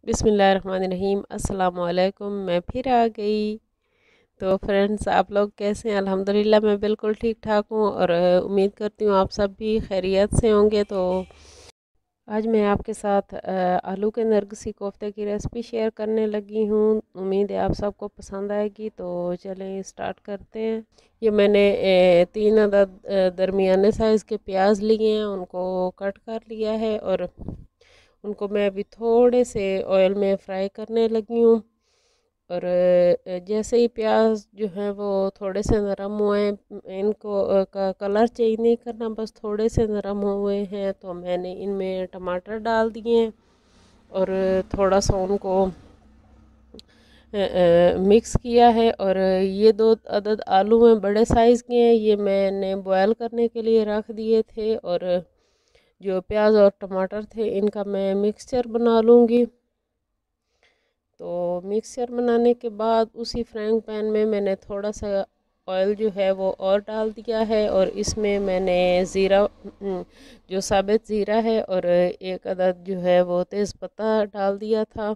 बिस्मिल्लाहिर्रहमानिर्रहीम। अस्सलाम वालेकुम। मैं फिर आ गई। तो फ्रेंड्स, आप लोग कैसे हैं? अल्हम्दुलिल्लाह मैं बिल्कुल ठीक ठाक हूँ और उम्मीद करती हूँ आप सब भी खैरियत से होंगे। तो आज मैं आपके साथ आलू के नरगिसी कोफ्ते की रेसिपी शेयर करने लगी हूँ। उम्मीद है आप सबको पसंद आएगी। तो चलें स्टार्ट करते हैं। ये मैंने 3 अदद दरमियाने साइज़ के प्याज लिए हैं, उनको कट कर लिया है और उनको मैं अभी थोड़े से ऑयल में फ्राई करने लगी हूँ। और जैसे ही प्याज जो है वो थोड़े से नरम हुए, इनको का कलर चेंज नहीं करना, बस थोड़े से नरम हुए हैं तो मैंने इनमें टमाटर डाल दिए हैं और थोड़ा सा उनको मिक्स किया है। और ये 2 अदद आलू हैं, बड़े साइज़ के हैं, ये मैंने बॉयल करने के लिए रख दिए थे। और जो प्याज और टमाटर थे इनका मैं मिक्सचर बना लूँगी। तो मिक्सचर बनाने के बाद उसी फ्राइंग पैन में मैंने थोड़ा सा ऑयल जो है वो और डाल दिया है और इसमें मैंने ज़ीरा, जो साबित ज़ीरा है, और 1 अदद जो है वो तेज़पत्ता डाल दिया था।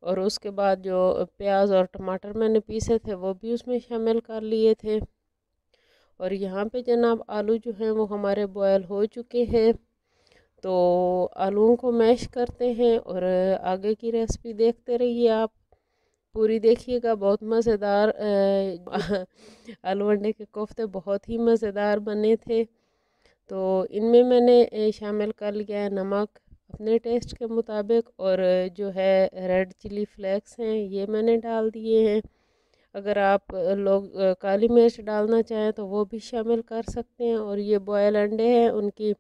और उसके बाद जो प्याज और टमाटर मैंने पीसे थे वो भी उसमें शामिल कर लिए थे। और यहाँ पे जनाब आलू जो हैं वो हमारे बॉयल हो चुके हैं। तो आलूओं को मैश करते हैं और आगे की रेसिपी देखते रहिए आप, पूरी देखिएगा। बहुत मज़ेदार आलू अंडे के कोफ्ते बहुत ही मज़ेदार बने थे। तो इनमें मैंने शामिल कर लिया है नमक अपने टेस्ट के मुताबिक, और जो है रेड चिली फ्लेक्स हैं ये मैंने डाल दिए हैं। अगर आप लोग काली मिर्च डालना चाहें तो वो भी शामिल कर सकते हैं। और ये बॉयल अंडे हैं, उनकी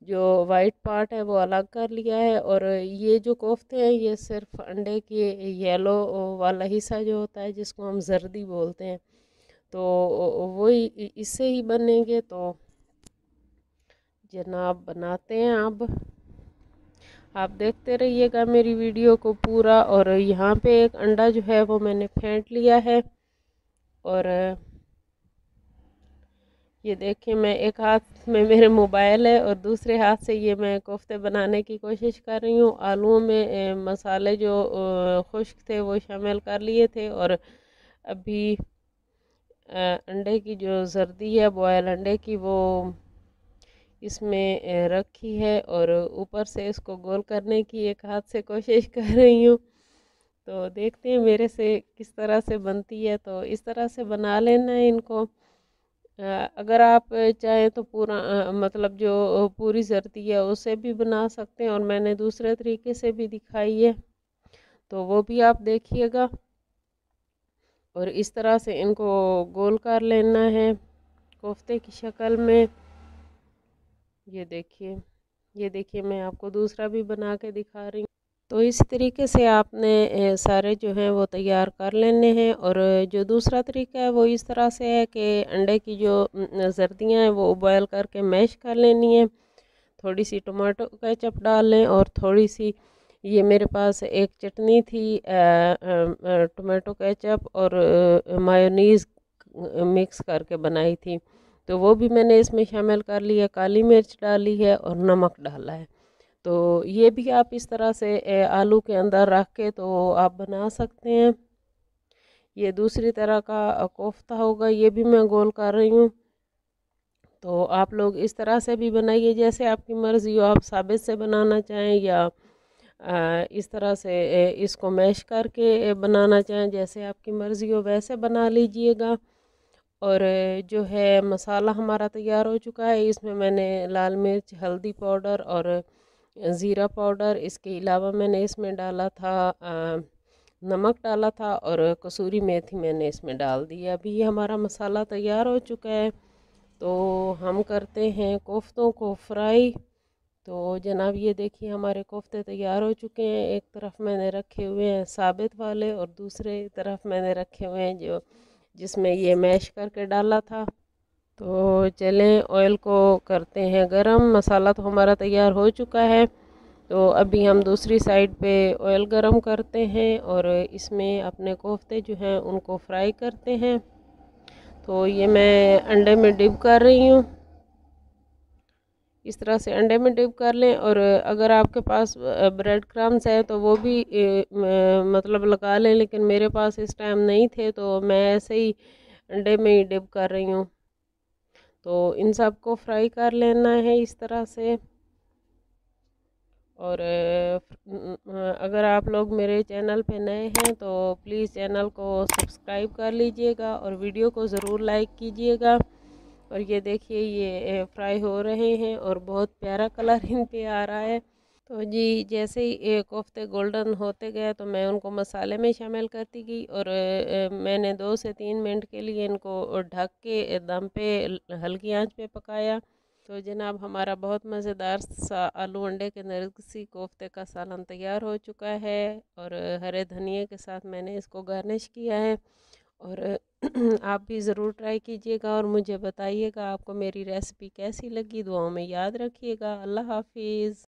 जो वाइट पार्ट है वो अलग कर लिया है। और ये जो कोफ्ते हैं ये सिर्फ अंडे के येलो वाला हिस्सा जो होता है जिसको हम जर्दी बोलते हैं, तो वही इससे ही बनेंगे। तो जनाब बनाते हैं अब, आप देखते रहिएगा मेरी वीडियो को पूरा। और यहाँ पे एक अंडा जो है वो मैंने फेंट लिया है और ये देखिए, मैं एक हाथ में मेरे मोबाइल है और दूसरे हाथ से ये मैं कोफ्ते बनाने की कोशिश कर रही हूँ। आलूओं में मसाले जो खुश्क थे वो शामिल कर लिए थे और अभी अंडे की जो जर्दी है बॉयल अंडे की वो इसमें रखी है और ऊपर से इसको गोल करने की एक हाथ से कोशिश कर रही हूँ। तो देखते हैं मेरे से किस तरह से बनती है। तो इस तरह से बना लेना है इनको। अगर आप चाहें तो पूरा मतलब जो पूरी जर्दी है उससे भी बना सकते हैं, और मैंने दूसरे तरीके से भी दिखाई है, तो वो भी आप देखिएगा। और इस तरह से इनको गोल कर लेना है कोफ्ते की शक्ल में। ये देखिए मैं आपको दूसरा भी बना के दिखा रही हूँ। तो इसी तरीके से आपने सारे जो हैं वो तैयार कर लेने हैं। और जो दूसरा तरीका है वो इस तरह से है कि अंडे की जो जर्दियाँ हैं वो बॉयल करके मैश कर लेनी है। थोड़ी सी टमाटो केचप डाल लें और थोड़ी सी, ये मेरे पास एक चटनी थी टमाटो केचप और मायोनीज़ मिक्स करके बनाई थी, तो वो भी मैंने इसमें शामिल कर लिया। काली मिर्च डाली है और नमक डाला है। तो ये भी आप इस तरह से आलू के अंदर रख के तो आप बना सकते हैं। ये दूसरी तरह का कोफ्ता होगा, ये भी मैं गोल कर रही हूँ। तो आप लोग इस तरह से भी बनाइए, जैसे आपकी मर्ज़ी हो। आप साबित से बनाना चाहें या इस तरह से इसको मैश करके बनाना चाहें, जैसे आपकी मर्ज़ी हो वैसे बना लीजिएगा। और जो है मसाला हमारा तैयार हो चुका है। इसमें मैंने लाल मिर्च, हल्दी पाउडर और ज़ीरा पाउडर, इसके अलावा मैंने इसमें डाला था नमक डाला था और कसूरी मेथी मैंने इसमें डाल दी। अभी ये हमारा मसाला तैयार हो चुका है। तो हम करते हैं कोफ्तों को फ्राई। तो जनाब ये देखिए हमारे कोफ्ते तैयार हो चुके हैं। एक तरफ मैंने रखे हुए हैं साबित वाले और दूसरे तरफ मैंने रखे हुए हैं जो जिसमें ये मैश करके डाला था। तो चलें ऑयल को करते हैं गरम। मसाला तो हमारा तैयार हो चुका है। तो अभी हम दूसरी साइड पे ऑयल गरम करते हैं और इसमें अपने कोफ्ते जो हैं उनको फ्राई करते हैं। तो ये मैं अंडे में डिप कर रही हूँ। इस तरह से अंडे में डिप कर लें। और अगर आपके पास ब्रेड क्रम्स है तो वो भी मतलब लगा लें, लेकिन मेरे पास इस टाइम नहीं थे तो मैं ऐसे ही अंडे में ही डिप कर रही हूँ। तो इन सब को फ्राई कर लेना है इस तरह से। और अगर आप लोग मेरे चैनल पे नए हैं तो प्लीज़ चैनल को सब्सक्राइब कर लीजिएगा और वीडियो को ज़रूर लाइक कीजिएगा। और ये देखिए ये फ्राई हो रहे हैं और बहुत प्यारा कलर इन पे आ रहा है। तो जी जैसे ही कोफ्ते गोल्डन होते गए तो मैं उनको मसाले में शामिल करती गई। और मैंने 2 से 3 मिनट के लिए इनको ढक के दम पे हल्की आंच पे पकाया। तो जनाब हमारा बहुत मज़ेदार सा आलू अंडे के नरगिसी कोफ्ते का सालन तैयार हो चुका है। और हरे धनिए के साथ मैंने इसको गार्निश किया है। और आप भी ज़रूर ट्राई कीजिएगा और मुझे बताइएगा आपको मेरी रेसिपी कैसी लगी। दुआओं में याद रखिएगा। अल्लाह हाफिज़।